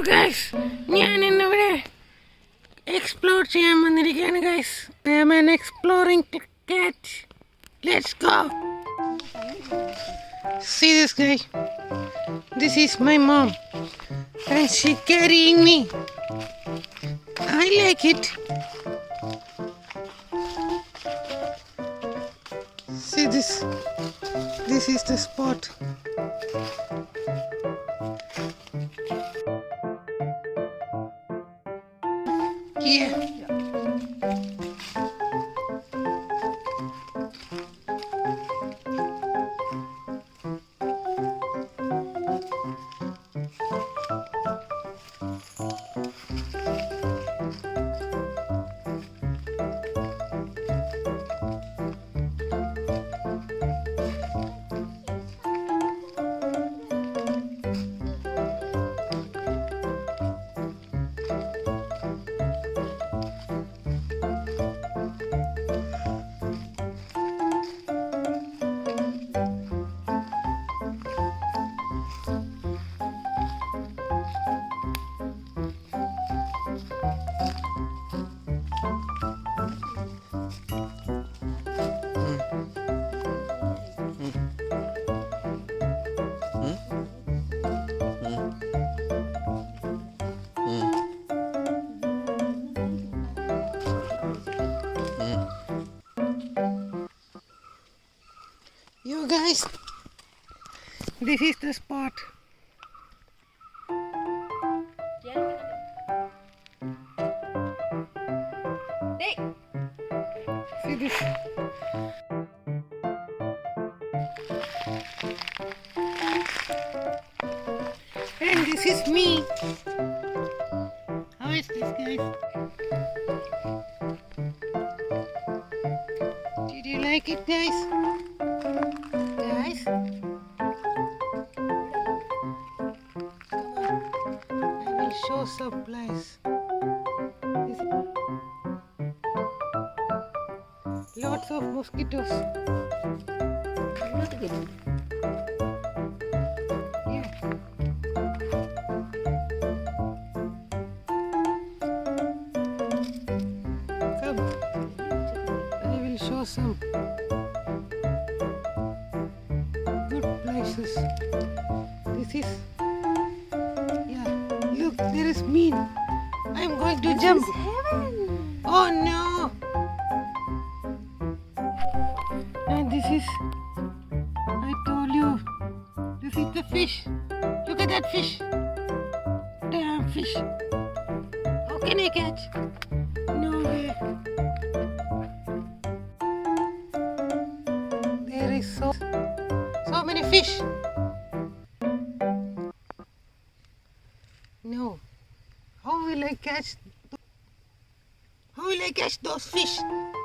guys, ഞാൻ ഇന്നിവിടെ explore ചെയ്യാൻ വന്നിരിക്കുകയാണ് guys. I am an exploring cat. Let's go. See this guy. This is my mom and she carrying me. I like it. See this. This is the spot. Yeah. You guys, this is the spot. See this. And this is me. How is this, guys? Did you like it, guys? Guys, come on. I will show some place. Lots of mosquitoes. Yeah. Come. I will show some good places. This is, yeah, look, there is mean. I'm going to jump. Heaven. Oh no. And this is, I told you, this is the fish. Look at that fish. Damn fish. How can I catch? No way. There is so many fish. No. How will I catch? How will I catch those fish?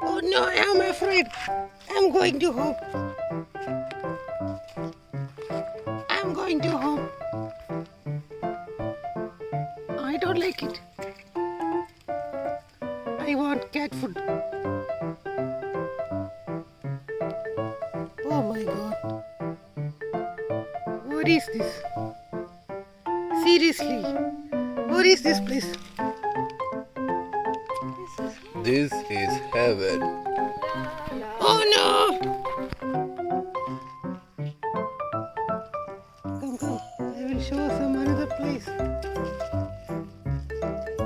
Oh no, I am afraid. I'm going to home. I'm going to home. I don't like it. I want cat food. Oh my god. What is this? Seriously. What is this place? This is heaven. Oh no! Come, come. I will show some another place.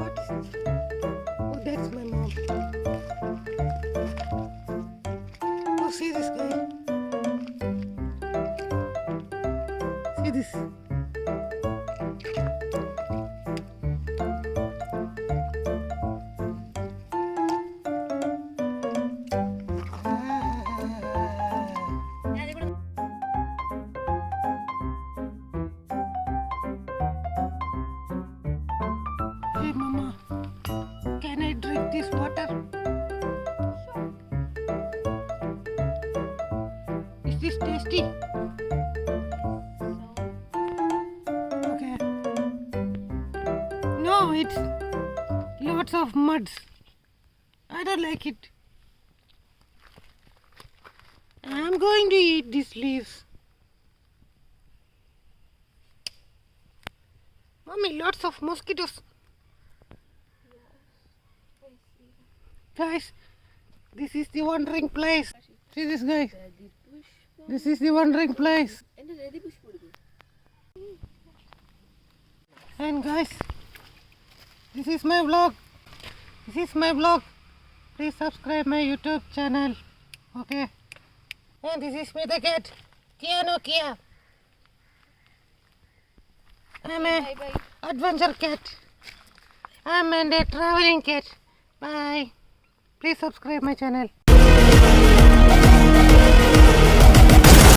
What is this? Oh, that's my mom. Oh, see this guy. See this. Hey mama, can I drink this water? Is this tasty? Okay. No, it's lots of muds. I don't like it. I'm going to eat these leaves. Mommy, lots of mosquitoes. Guys, this is the wandering place. See this, guys? This is the wandering place. And guys, this is my vlog. This is my vlog. Please subscribe my YouTube channel. Okay. And this is me, the cat. Keano, Kia. I'm an adventure cat. I'm a traveling cat. Bye. Please subscribe my channel.